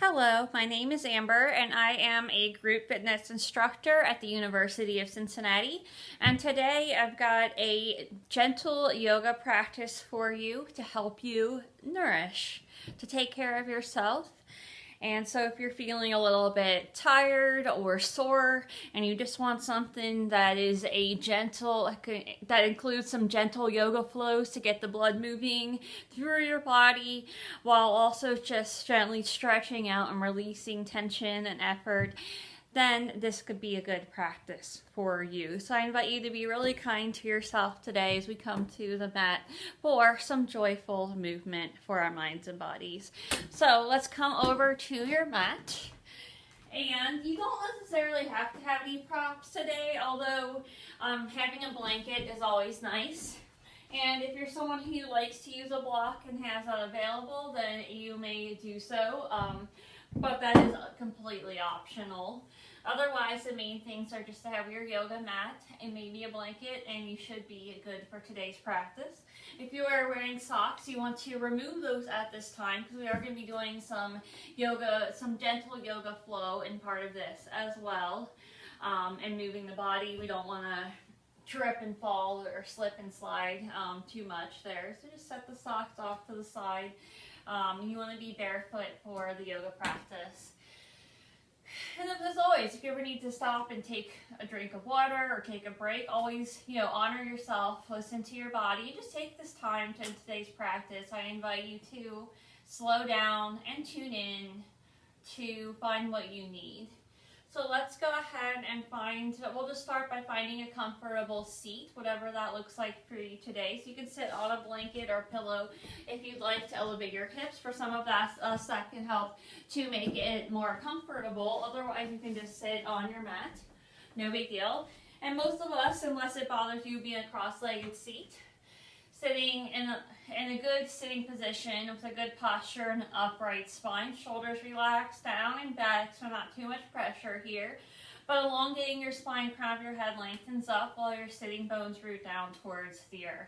Hello, my name is Amber and I am a group fitness instructor at the University of Cincinnati. And today I've got a gentle yoga practice for you to help you nourish, to take care of yourself. And so if you're feeling a little bit tired or sore and you just want something that is that includes some gentle yoga flows to get the blood moving through your body while also just gently stretching out and releasing tension and effort, then this could be a good practice for you. So I invite you to be really kind to yourself today as we come to the mat for some joyful movement for our minds and bodies. So let's come over to your mat. And you don't necessarily have to have any props today, although having a blanket is always nice. And if you're someone who likes to use a block and has that available, then you may do so. But that is completely optional. Otherwise, the main things are just to have your yoga mat and maybe a blanket, and you should be good for today's practice. If you are wearing socks, you want to remove those at this time because we are going to be doing some gentle yoga flow in part of this as well, and moving the body. We don't want to trip and fall or slip and slide too much there. So just set the socks off to the side. You want to be barefoot for the yoga practice. And as always, if you ever need to stop and take a drink of water or take a break, always, honor yourself, listen to your body. Just take this time to today's practice. I invite you to slow down and tune in to find what you need. So let's go ahead and we'll just start by finding a comfortable seat, whatever that looks like for you today. So you can sit on a blanket or pillow if you'd like to elevate your hips. For some of that can help to make it more comfortable. Otherwise, you can just sit on your mat. No big deal. And most of us, unless it bothers you, be in a cross-legged seat. Sitting in a good sitting position with a good posture and an upright spine. Shoulders relaxed down and back, so not too much pressure here. But elongating your spine, crown of your head lengthens up while your sitting bones root down towards the earth.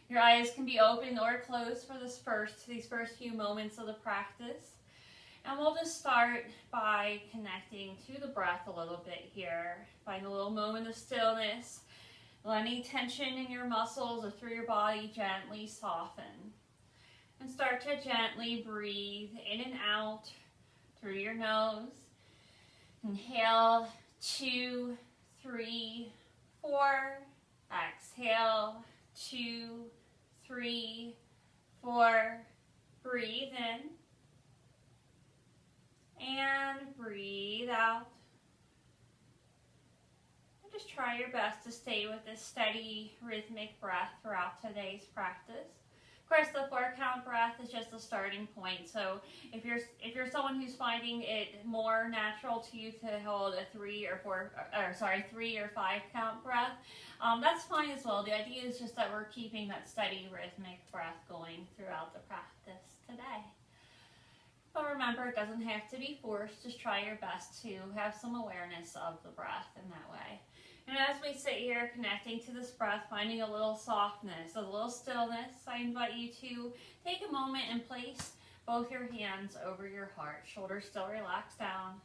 Your eyes can be open or closed for these first few moments of the practice. And we'll just start by connecting to the breath a little bit here. Find a little moment of stillness. Let any tension in your muscles or through your body gently soften. And start to gently breathe in and out through your nose. Inhale, 2, 3, 4. Exhale, 2, 3, 4. Breathe in. And breathe out. Just try your best to stay with this steady, rhythmic breath throughout today's practice. Of course, the 4-count breath is just the starting point. So if you're someone who's finding it more natural to you to hold a 3 or 5-count breath, that's fine as well. The idea is just that we're keeping that steady, rhythmic breath going throughout the practice today. But remember, it doesn't have to be forced. Just try your best to have some awareness of the breath in that way. And as we sit here connecting to this breath, finding a little softness, a little stillness, I invite you to take a moment and place both your hands over your heart. Shoulders still relaxed down.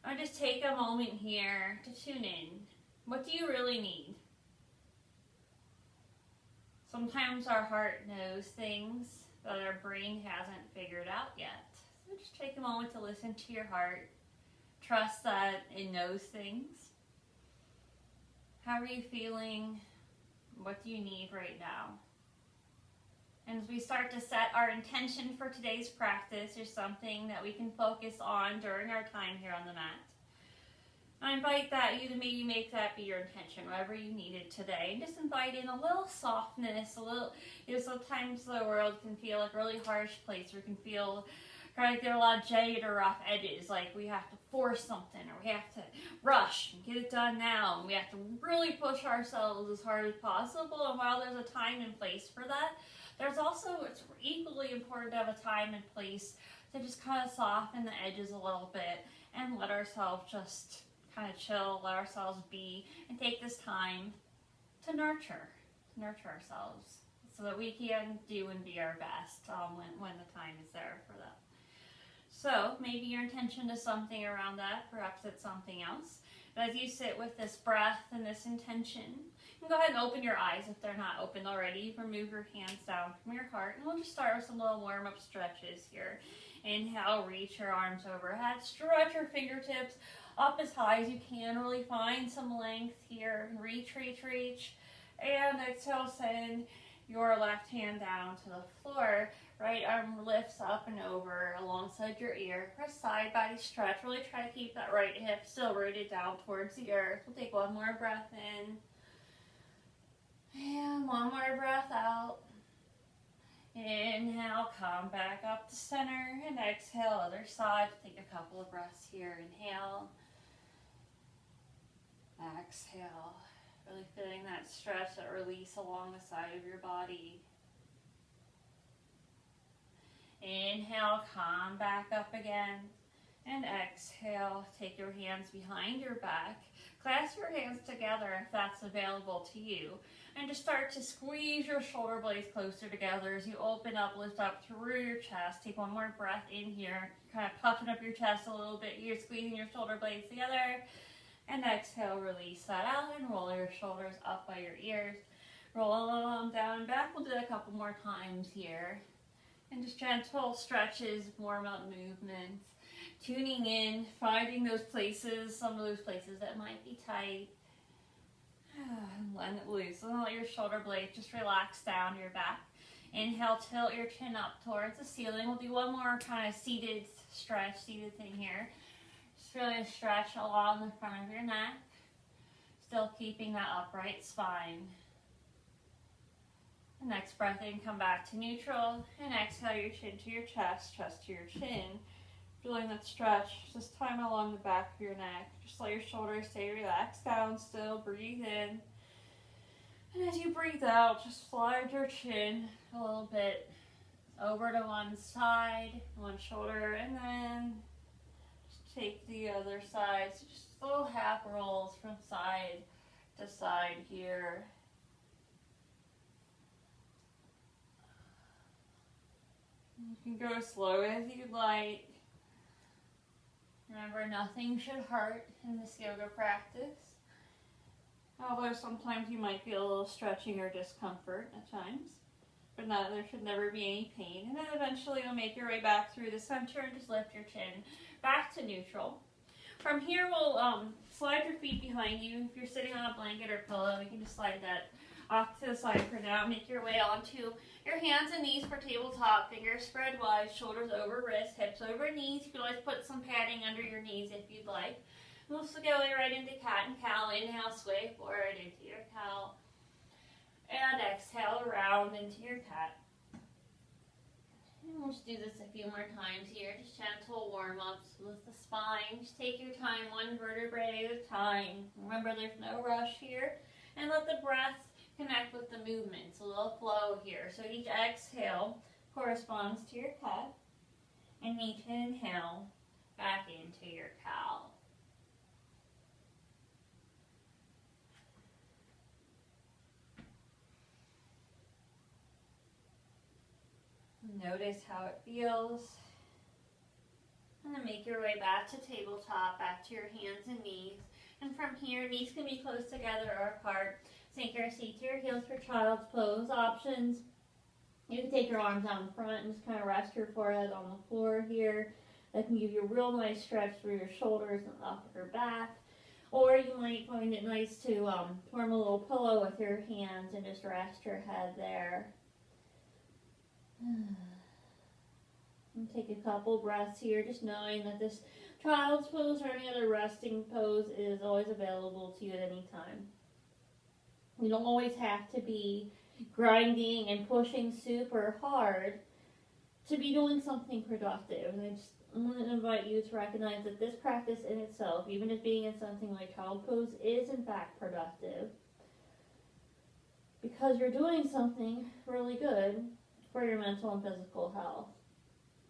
And just take a moment here to tune in. What do you really need? Sometimes our heart knows things that our brain hasn't figured out yet. So just take a moment to listen to your heart. Trust that it knows things. How are you feeling? What do you need right now? And as we start to set our intention for today's practice, there's something that we can focus on during our time here on the mat. I invite you to maybe make that be your intention, whatever you needed today. And just invite in a little softness, sometimes the world can feel like a really harsh place, or can feel kind of like there are a lot of jagged or rough edges, like we have to force something, or we have to rush and get it done now, and we have to really push ourselves as hard as possible. And while there's a time and place for that, it's equally important to have a time and place to just kind of soften the edges a little bit and let ourselves just kind of chill, let ourselves be, and take this time to nurture ourselves so that we can do and be our best when the time is there for that. So maybe your intention is something around that, perhaps it's something else. But as you sit with this breath and this intention, you can go ahead and open your eyes if they're not open already. Remove your hands down from your heart, and we'll just start with some little warm-up stretches here. Inhale, reach your arms overhead, stretch your fingertips up as high as you can, really find some length here. Reach, reach, reach. And exhale, send your left hand down to the floor. Right arm lifts up and over alongside your ear. Press side body stretch. Really try to keep that right hip still rooted down towards the earth. We'll take one more breath in. And one more breath out. Inhale, come back up to center. And exhale, other side. Take a couple of breaths here. Inhale. Exhale. Really feeling that stretch, that release along the side of your body. Inhale, come back up again. And exhale, take your hands behind your back. Clasp your hands together if that's available to you. And just start to squeeze your shoulder blades closer together as you open up, lift up through your chest. Take one more breath in here. Kind of puffing up your chest a little bit. You're squeezing your shoulder blades together. And exhale, release that out and roll your shoulders up by your ears. Roll them down and back. We'll do it a couple more times here. And just gentle stretches, warm up movements. Tuning in, finding those places, some of those places that might be tight. And let it loose. And let your shoulder blades just relax down your back. Inhale, tilt your chin up towards the ceiling. We'll do one more kind of seated stretch, seated thing here. Just really stretch along the front of your neck. Still keeping that upright spine. The next breath in, come back to neutral. And exhale your chin to your chest to your chin. Feeling that stretch, this time along the back of your neck. Just let your shoulders stay relaxed down still. Breathe in. And as you breathe out, just slide your chin a little bit over to one side, one shoulder, and then just take the other side. So just little half rolls from side to side here. You can go slow as you'd like. Remember, nothing should hurt in this yoga practice. Although sometimes you might feel a little stretching or discomfort at times. But no, there should never be any pain. And then eventually you'll make your way back through the center and just lift your chin back to neutral. From here, we'll slide your feet behind you. If you're sitting on a blanket or pillow, you can just slide that off to the side for now. Make your way onto your hands and knees for tabletop. Fingers spread wide, shoulders over wrists, hips over knees. You can always put some padding under your knees if you'd like. We'll go right into cat and cow. Inhale, sway forward into your cow. And exhale around into your cat. And we'll just do this a few more times here. Just gentle warm-ups with the spine. Just take your time, one vertebrae at a time. Remember, there's no rush here. And let the breath connect with the movements, a little flow here. So each exhale corresponds to your cat, and each inhale back into your cow. Notice how it feels. And then make your way back to tabletop, back to your hands and knees. And from here, knees can be close together or apart. Sink your seat to your heels for child's pose options. You can take your arms down front and just kind of rest your forehead on the floor here. That can give you a real nice stretch through your shoulders and upper back. Or you might find it nice to form a little pillow with your hands and just rest your head there. And take a couple breaths here, just knowing that this child's pose or any other resting pose is always available to you at any time. You don't always have to be grinding and pushing super hard to be doing something productive. And I want to invite you to recognize that this practice in itself, even if being in something like child pose, is in fact productive. Because you're doing something really good for your mental and physical health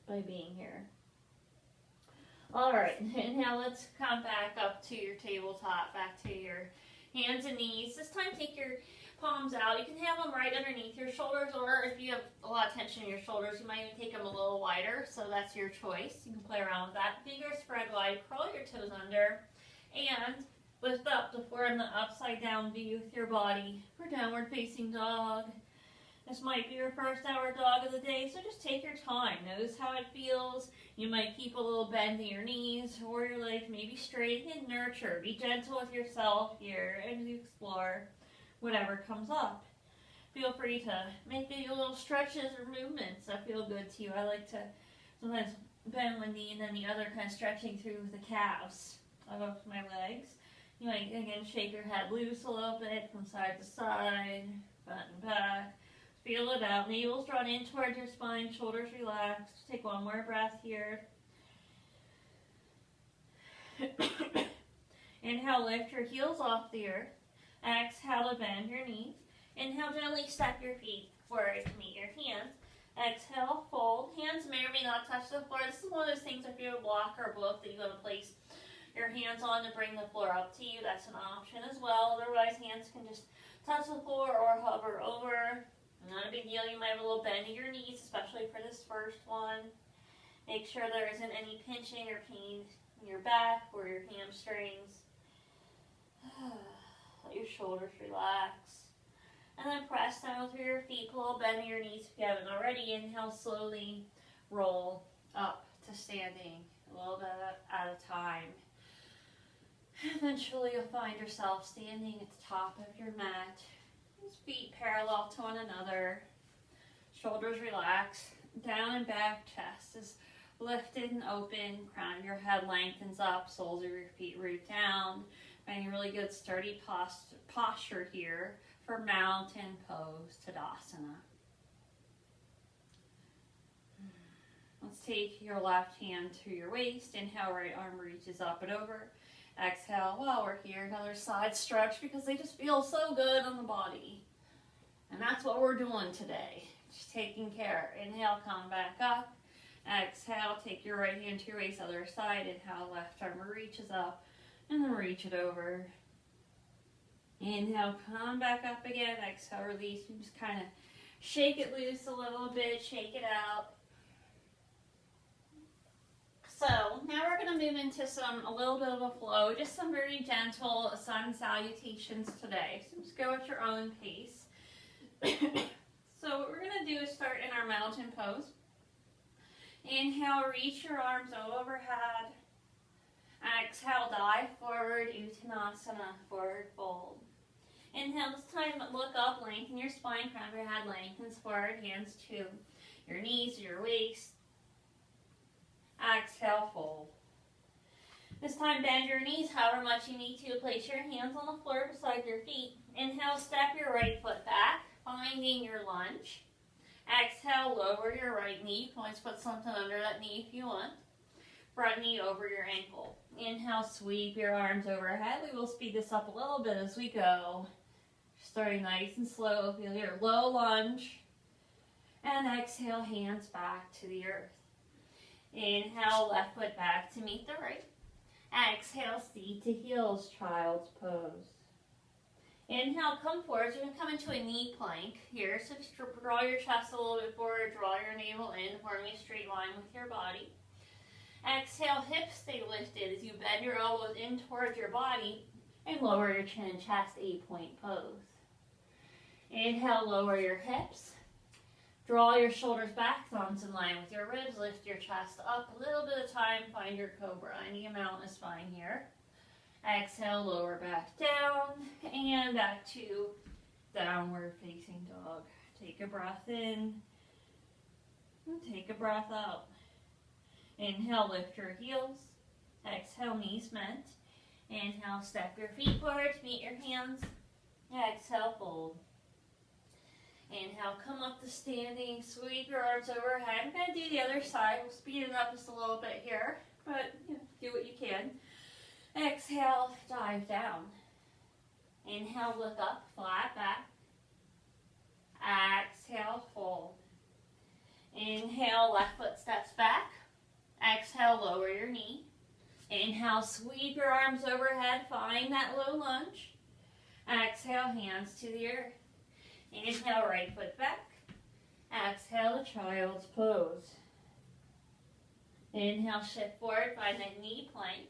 by being here. Alright, and now let's come back up to your tabletop, back to your hands and knees. This time take your palms out. You can have them right underneath your shoulders, or if you have a lot of tension in your shoulders, you might even take them a little wider, so that's your choice. You can play around with that. Fingers spread wide, curl your toes under, and lift up to form the upside down view with your body for downward facing dog. This might be your first hour dog of the day, so just take your time. Notice how it feels. You might keep a little bend in your knees or your legs, maybe straight, and nurture. Be gentle with yourself here as you explore whatever comes up. Feel free to make a little stretches or movements that feel good to you. I like to sometimes bend one knee and then the other, kind of stretching through the calves of my legs. You might, again, shake your head loose a little bit from side to side, front and back. Feel it out. Navel's drawn in towards your spine, shoulders relaxed. Take one more breath here. Inhale, lift your heels off the earth. Exhale to bend your knees. Inhale, gently step your feet forward to meet your hands. Exhale, fold. Hands may or may not touch the floor. This is one of those things, if you have a block or a book that you want to place your hands on to bring the floor up to you, that's an option as well. Otherwise, hands can just touch the floor or hover over. Not a big deal. You might have a little bend in your knees, especially for this first one. Make sure there isn't any pinching or pain in your back or your hamstrings. Let your shoulders relax. And then press down through your feet. Pull a little bend in your knees if you haven't already. Inhale, slowly roll up to standing a little bit at a time. Eventually, you'll find yourself standing at the top of your mat. Feet parallel to one another, shoulders relaxed, down and back, chest is lifted and open, crown of your head lengthens up, soles of your feet root down. Finding really good sturdy posture here for mountain pose, Tadasana. Let's take your left hand to your waist. Inhale, right arm reaches up and over. Exhale, while we're here, another side stretch because they just feel so good on the body. And that's what we're doing today, just taking care. Inhale, come back up. Exhale, take your right hand to your waist, other side. Inhale, left arm reaches up, and then reach it over. Inhale, come back up again. Exhale, release. You just kind of shake it loose a little bit, shake it out. So now we're going to move into a little bit of a flow, just some very gentle sun salutations today. So just go at your own pace. So what we're going to do is start in our mountain pose. Inhale, reach your arms overhead. Exhale, dive forward, Uttanasana, forward fold. Inhale, this time look up, lengthen your spine, crown of your head lengthens forward, hands to your knees, your waist. Exhale, fold. This time bend your knees however much you need to. Place your hands on the floor beside your feet. Inhale, step your right foot back, finding your lunge. Exhale, lower your right knee. You can always put something under that knee if you want. Front knee over your ankle. Inhale, sweep your arms overhead. We will speed this up a little bit as we go. Starting nice and slow. Feel your low lunge. And exhale, hands back to the earth. Inhale, left foot back to meet the right. Exhale, seat to heels, child's pose. Inhale, come forward. So you're going to come into a knee plank here. So just draw your chest a little bit forward, draw your navel in, forming a straight line with your body. Exhale, hips stay lifted as you bend your elbows in towards your body and lower your chin, chest, 8-point pose. Inhale, lower your hips. Draw your shoulders back, thumbs in line with your ribs. Lift your chest up a little bit of time. Find your cobra. Any amount is fine here. Exhale, lower back down and back to downward facing dog. Take a breath in and take a breath out. Inhale, lift your heels. Exhale, knees bent. Inhale, step your feet forward to meet your hands. Exhale, fold. Inhale, come up to standing, sweep your arms overhead. I'm going to do the other side. We'll speed it up just a little bit here, but do what you can. Exhale, dive down. Inhale, look up, flat back. Exhale, fold. Inhale, left foot steps back. Exhale, lower your knee. Inhale, sweep your arms overhead, find that low lunge. Exhale, hands to the earth. Inhale, right foot back. Exhale, child's pose. Inhale, shift forward, find that knee plank.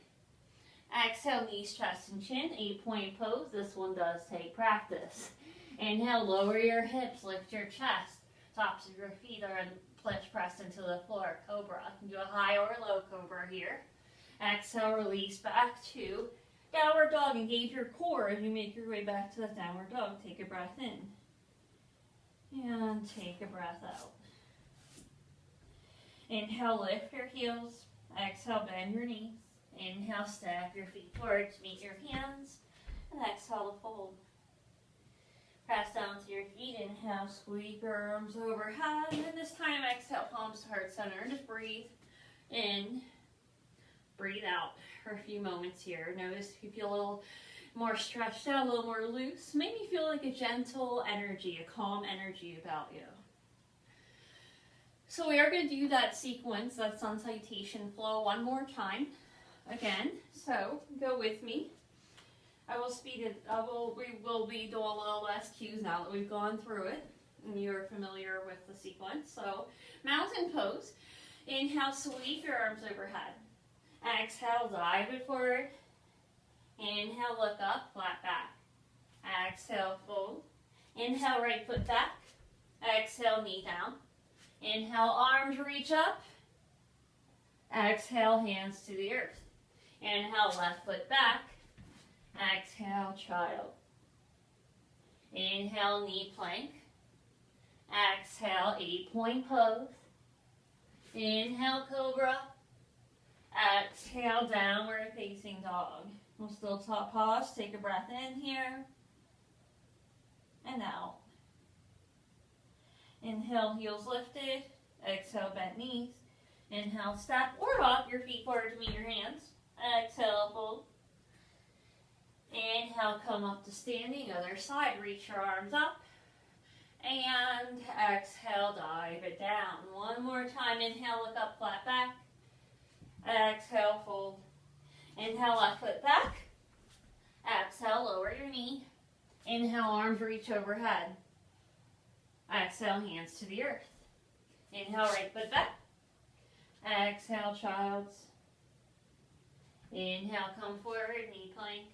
Exhale, knees, chest, and chin, 8-point pose. This one does take practice. Inhale, lower your hips, lift your chest. Tops of your feet are pressed into the floor, cobra. You can do a high or a low cobra here. Exhale, release back to downward dog. Engage your core as you make your way back to the downward dog. Take a breath in. And take a breath out. Inhale, lift your heels. Exhale, bend your knees. Inhale, step your feet forward to meet your hands. And exhale to fold. Press down to your feet. Inhale, sweep your arms overhead. And this time, exhale, palms to heart center. And just breathe in, breathe out for a few moments here. Notice if you feel a little more stretched out, a little more loose. Maybe feel like a gentle energy, a calm energy about you. So we are going to do that sequence, that sun salutation flow one more time. Again, so go with me. I will speed it. We will be doing a little less cues now that we've gone through it and you're familiar with the sequence. So mountain pose. Inhale, sweep your arms overhead. Exhale, dive it forward. Inhale, look up, flat back. Exhale, fold. Inhale, right foot back. Exhale, knee down. Inhale, arms reach up. Exhale, hands to the earth. Inhale, left foot back. Exhale, child. Inhale, knee plank. Exhale, 8-point pose. Inhale, cobra. Exhale, downward facing dog. We'll still pause. Take a breath in here. And out. Inhale, heels lifted. Exhale, bent knees. Inhale, step or hop your feet forward to meet your hands. Exhale, fold. Inhale, come up to standing. Other side, reach your arms up. And exhale, dive it down. One more time. Inhale, look up, flat back. Exhale, fold. Inhale, left foot back. Exhale, lower your knee. Inhale, arms reach overhead. Exhale, hands to the earth. Inhale, right foot back. Exhale, child's. Inhale, come forward, knee plank.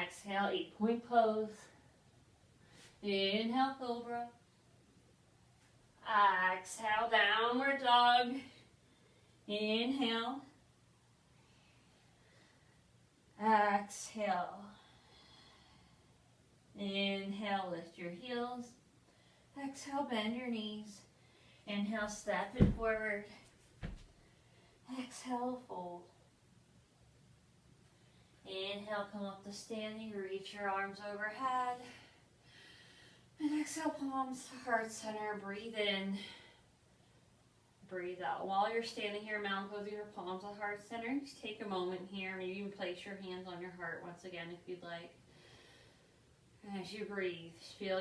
Exhale, 8-point pose. Inhale, cobra. Exhale, downward dog. Inhale. Exhale. Inhale, lift your heels. Exhale, bend your knees. Inhale, step it forward. Exhale, fold. Inhale, come up to standing. Reach your arms overhead. And exhale, palms to heart center. Breathe in. Breathe out. While you're standing here, mountain pose, your palms to heart center. Just take a moment here. Maybe you can place your hands on your heart once again if you'd like. And as you breathe, feel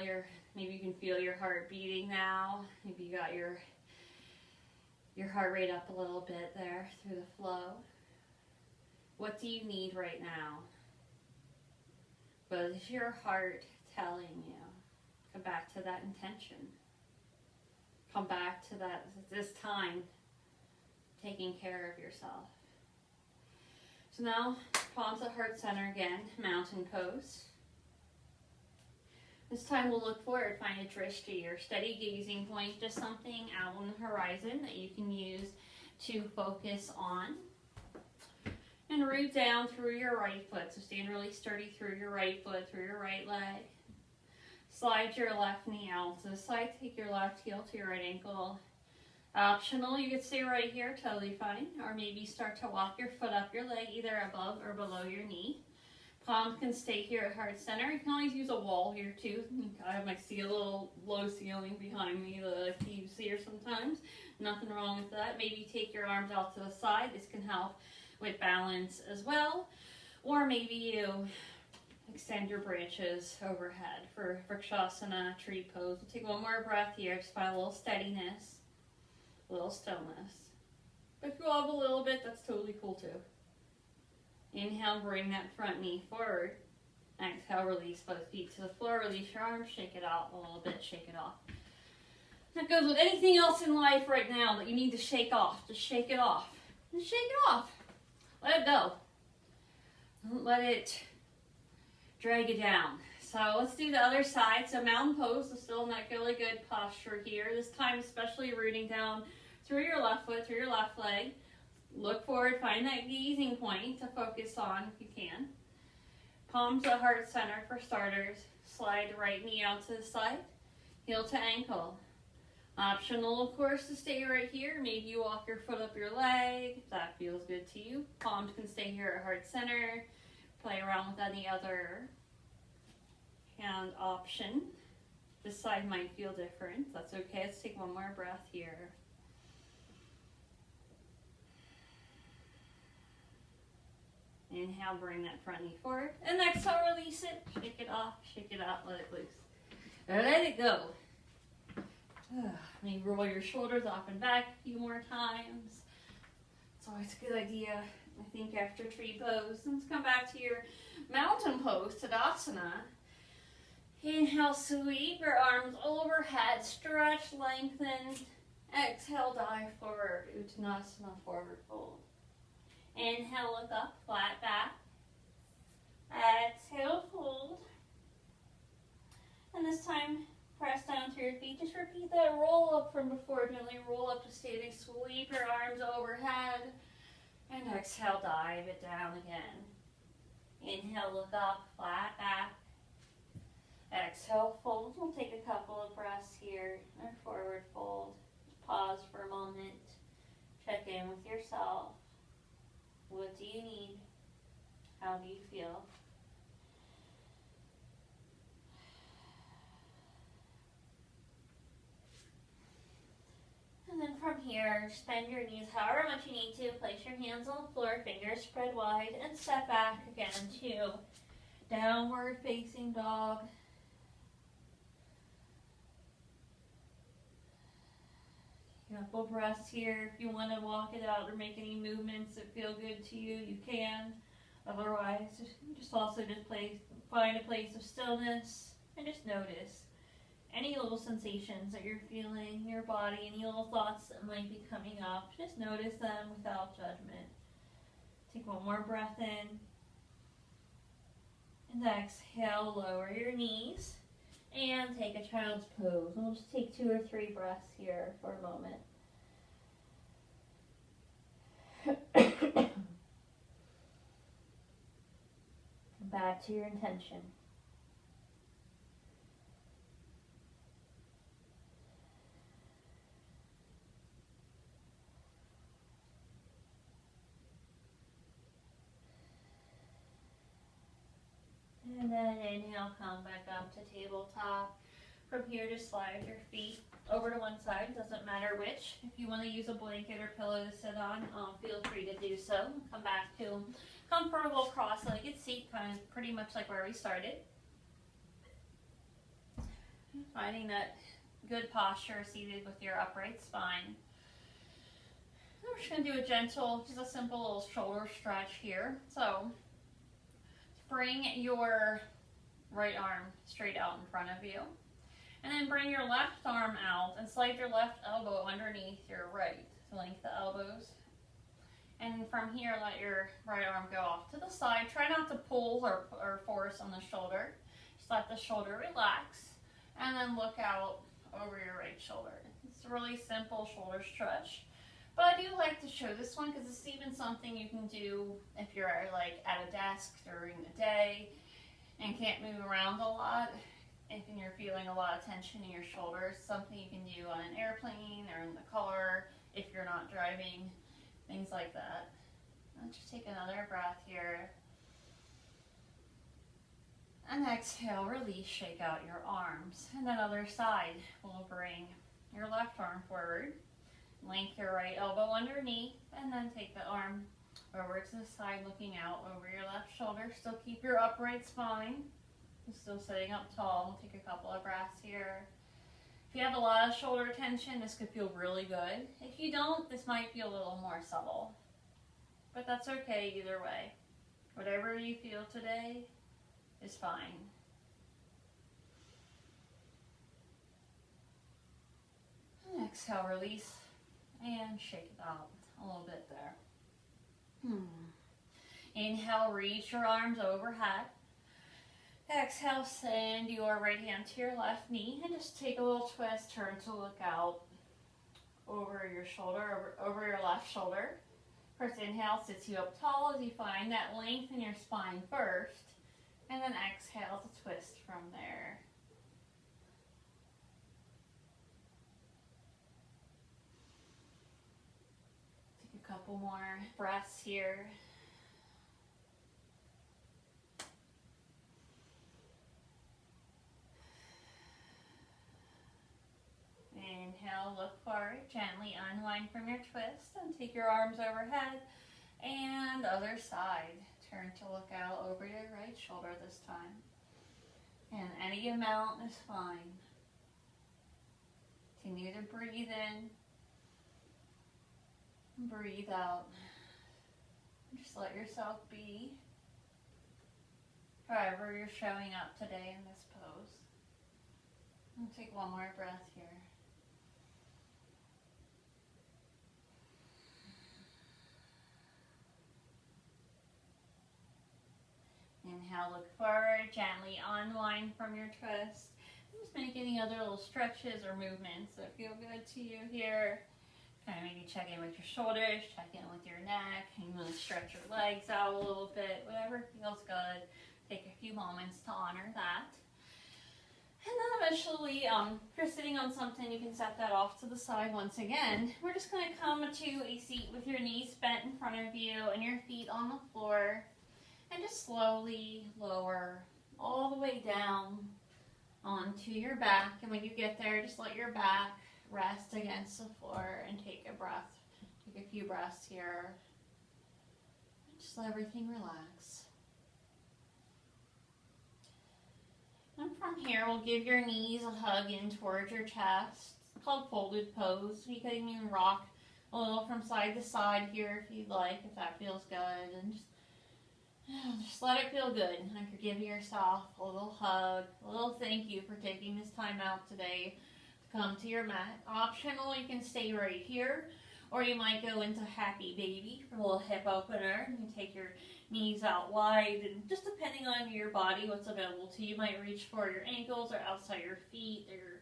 maybe you can feel your heart beating now. Maybe you got your heart rate up a little bit there through the flow. What do you need right now? What is your heart telling you? Come back to that intention. Come back to this time taking care of yourself. So now, palms at heart center again, mountain pose. This time we'll look forward, find a drishti or steady gazing point, just something out on the horizon that you can use to focus on. And root down through your right foot. So stand really sturdy through your right foot, through your right leg. Slide your left knee out to the side. Take your left heel to your right ankle. Optional, you could stay right here, totally fine. Or maybe start to walk your foot up your leg, either above or below your knee. Palms can stay here at heart center. You can always use a wall here too. I might see a little low ceiling behind me that you see here sometimes. Nothing wrong with that. Maybe take your arms out to the side. This can help with balance as well. Or maybe you extend your branches overhead for Shavasana, tree pose. We'll take one more breath here. Just find a little steadiness, a little stillness. If you wobble a little bit, that's totally cool too. Inhale, bring that front knee forward. Exhale, release both feet to the floor. Release your arms, shake it out a little bit, shake it off. That goes with anything else in life right now that you need to shake off. Just shake it off. Just shake it off. Let it go. Don't let it drag you down. So let's do the other side. So mountain pose, so still in that really good posture here. This time especially rooting down through your left foot, through your left leg. Look forward, find that gazing point to focus on if you can. Palms to heart center for starters. Slide the right knee out to the side. Heel to ankle. Optional, of course, to stay right here. Maybe you walk your foot up your leg, if that feels good to you. Palms can stay here at heart center. Play around with any other hand option. This side might feel different. That's okay. Let's take one more breath here. Inhale, bring that front knee forward. And exhale, release it. Shake it off, shake it out, let it loose. Let it go. Maybe roll your shoulders off and back a few more times. It's always a good idea, I think, after tree pose. Let's come back to your mountain pose, Tadasana. Inhale, sweep your arms overhead, stretch, lengthen. Exhale, dive forward, Uttanasana, forward fold. Inhale, look up, flat back. Exhale, fold. And this time, press down through your feet. Just repeat that roll up from before. Gently roll up to standing. Sweep your arms overhead. And exhale, dive it down again. Inhale, look up, flat back. Exhale, fold. We'll take a couple of breaths here. Or forward fold. Just pause for a moment. Check in with yourself. What do you need? How do you feel? And then from here, just bend your knees however much you need to. Place your hands on the floor, fingers spread wide, and step back again to downward facing dog. Couple breaths here. If you want to walk it out or make any movements that feel good to you, you can. Otherwise, just find a place of stillness and just notice any little sensations that you're feeling in your body, any little thoughts that might be coming up. Just notice them without judgment. Take one more breath in. And exhale, lower your knees. And take a child's pose. We'll just take 2 or 3 breaths here for a moment. Back to your intention. And then inhale, come back up to tabletop. From here, just slide your feet over to one side, doesn't matter which. If you want to use a blanket or pillow to sit on, feel free to do so. Come back to comfortable cross-legged seat, kind of pretty much like where we started. Finding that good posture seated with your upright spine. We're just going to do a gentle, just a simple little shoulder stretch here. So bring your right arm straight out in front of you. And then bring your left arm out and slide your left elbow underneath your right. So lengthen the elbows. And from here, let your right arm go off to the side. Try not to pull or force on the shoulder. Just let the shoulder relax. And then look out over your right shoulder. It's a really simple shoulder stretch. But I do like to show this one because it's even something you can do if you're like at a desk during the day and can't move around a lot. If you're feeling a lot of tension in your shoulders, something you can do on an airplane or in the car if you're not driving, things like that. Let's just take another breath here. And exhale, release, shake out your arms. And then other side, we'll bring your left arm forward. Link your right elbow underneath, and then take the arm over to the side, looking out over your left shoulder. Still keep your upright spine. Still sitting up tall. We'll take a couple of breaths here. If you have a lot of shoulder tension, this could feel really good. If you don't, this might feel a little more subtle. But that's okay either way. Whatever you feel today, is fine. And exhale, release, and shake it out a little bit there. Inhale, reach your arms overhead. Exhale, send your right hand to your left knee and just take a little twist, turn to look out over your shoulder, over your left shoulder. First inhale sits you up tall as you find that length in your spine first, and then exhale to twist from there. Take a couple more breaths here. Inhale, look forward, gently unwind from your twist and take your arms overhead. And other side, turn to look out over your right shoulder this time. And any amount is fine. Continue to breathe in, breathe out. Just let yourself be however you're showing up today in this pose. And take one more breath here. Inhale, look forward, gently unwind from your twist. Just make any other little stretches or movements that feel good to you here. Kind of maybe check in with your shoulders, check in with your neck. You want to stretch your legs out a little bit, whatever feels good. Take a few moments to honor that. And then eventually, if you're sitting on something, you can set that off to the side once again. We're just going to come to a seat with your knees bent in front of you and your feet on the floor. And just slowly lower all the way down onto your back. And when you get there, just let your back rest against the floor and take a breath. Take a few breaths here. Just let everything relax. And from here, we'll give your knees a hug in towards your chest. It's called folded pose. You can even rock a little from side to side here if you'd like, if that feels good. And just let it feel good. And if you're giving yourself a little hug, a little thank you for taking this time out today to come to your mat. Optional, you can stay right here, or you might go into happy baby for a little hip opener. You take your knees out wide, and just depending on your body, what's available to you, you might reach for your ankles or outside your feet or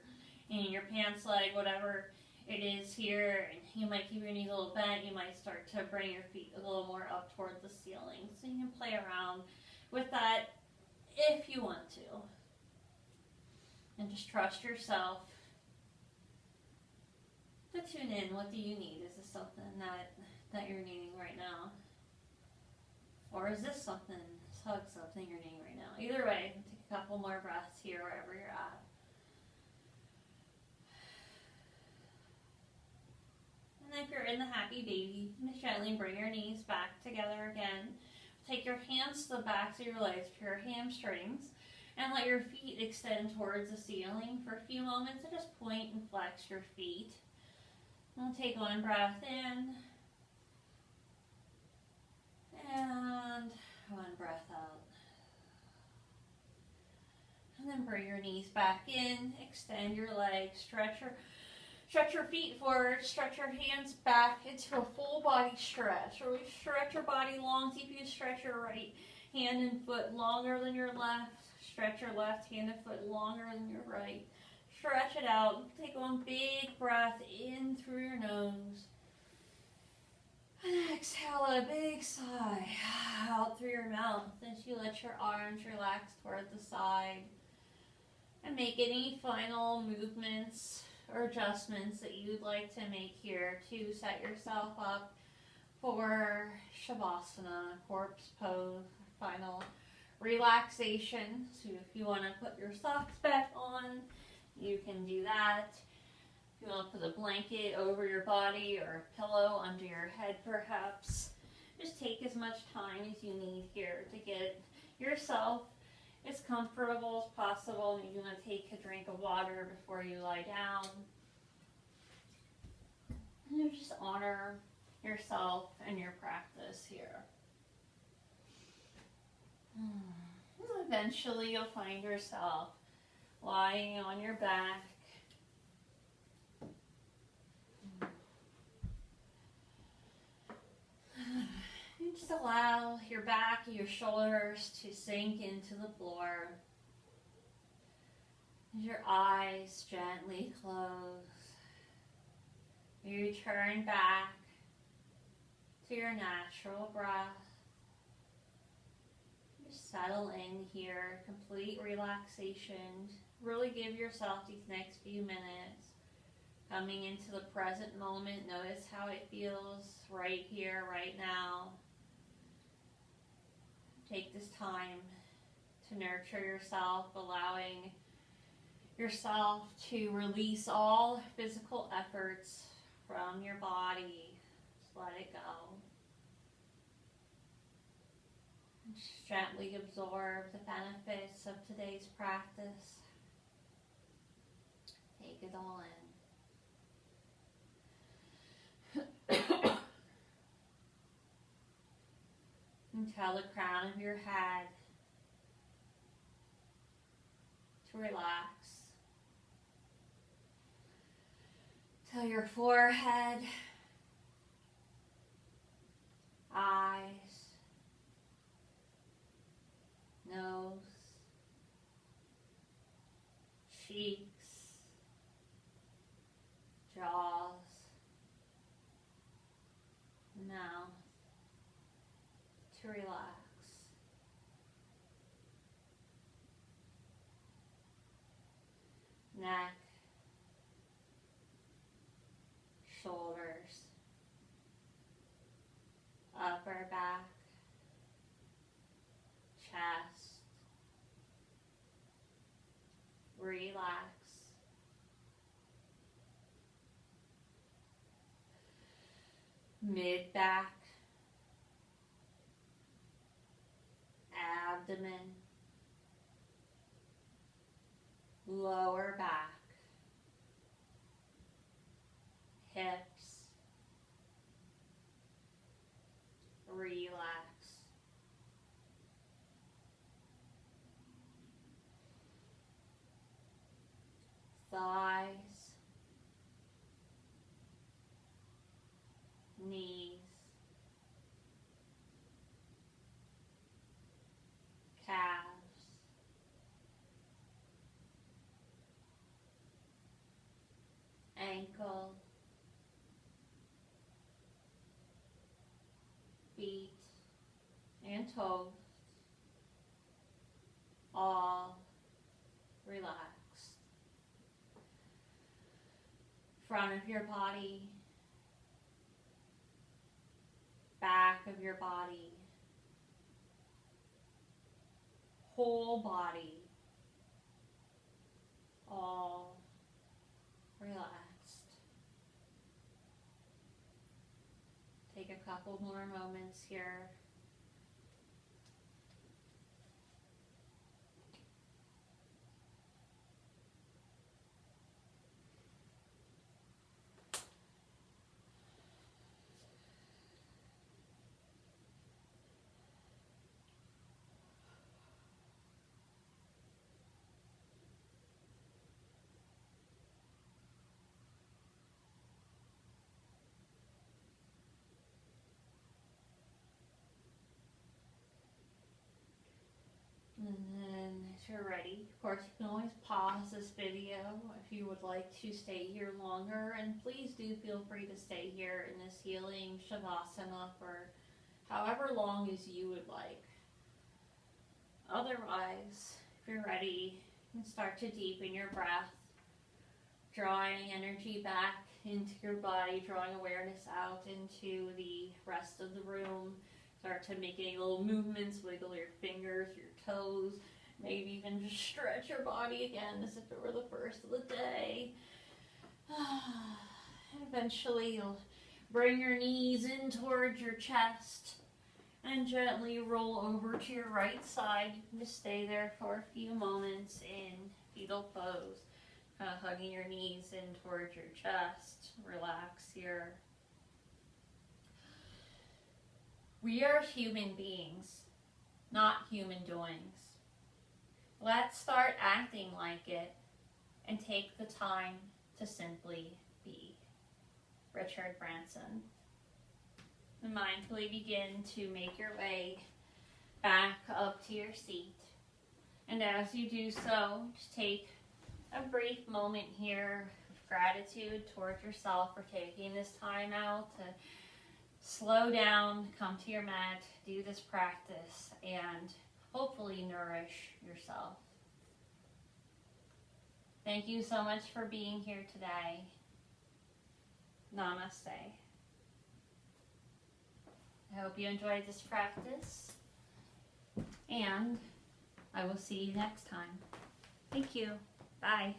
in your pants leg, whatever it is here. And you might keep your knees a little bent. You might start to bring your feet a little more up towards the ceiling. So you can play around with that if you want to. And just trust yourself to tune in. What do you need? Is this something that you're needing right now? Or is this something you're needing right now? Either way, take a couple more breaths here wherever you're at. And if you're in the happy baby, just gently bring your knees back together again. Take your hands to the backs of your legs, to your hamstrings, and let your feet extend towards the ceiling for a few moments, and just point and flex your feet. And we'll take one breath in, and one breath out. And then bring your knees back in, extend your legs, stretch your feet forward, stretch your hands back into a full body stretch. Or we stretch your body long, see if you stretch your right hand and foot longer than your left. Stretch your left hand and foot longer than your right. Stretch it out. Take one big breath in through your nose. And exhale a big sigh out through your mouth as you let your arms relax toward the side. And make any final movements or adjustments that you'd like to make here to set yourself up for Shavasana, corpse pose, final relaxation. So if you want to put your socks back on, you can do that. If you want to put a blanket over your body or a pillow under your head perhaps, just take as much time as you need here to get yourself as comfortable as possible. Maybe you want to take a drink of water before you lie down. And you just honor yourself and your practice here. Eventually you'll find yourself lying on your back. And just allow your back, your shoulders to sink into the floor. As your eyes gently close, you return back to your natural breath. Just settle in here, complete relaxation. Really give yourself these next few minutes. Coming into the present moment, notice how it feels right here, right now. Take this time to nurture yourself, allowing yourself to release all physical efforts from your body. Just let it go. Just gently absorb the benefits of today's practice. Take it all in. And tell the crown of your head to relax. Tell your forehead, eyes, nose, cheeks, jaws, mouth to relax. Neck, shoulders, upper back, chest. Relax. Mid back, abdomen, lower back, hips. Relax. Thighs, knees, calves, ankle, feet, and toes, all relaxed. Front of your body, back of your body, whole body, all relaxed. Take a couple more moments here. And then if you're ready, of course you can always pause this video if you would like to stay here longer, and please do feel free to stay here in this healing Shavasana for however long as you would like. Otherwise, if you're ready, you can start to deepen your breath, drawing energy back into your body, drawing awareness out into the rest of the room. Start to make any little movements, wiggle your fingers, your toes, maybe even just stretch your body again as if it were the first of the day. And eventually you'll bring your knees in towards your chest and gently roll over to your right side. You can just stay there for a few moments in fetal pose, hugging your knees in towards your chest. Relax here. We are human beings, not human doings. Let's start acting like it and take the time to simply be. Richard Branson. And mindfully begin to make your way back up to your seat. And as you do so, just take a brief moment here of gratitude towards yourself for taking this time out to slow down, come to your mat, do this practice, and hopefully nourish yourself. Thank you so much for being here today. Namaste. I hope you enjoyed this practice, and I will see you next time. Thank you. Bye.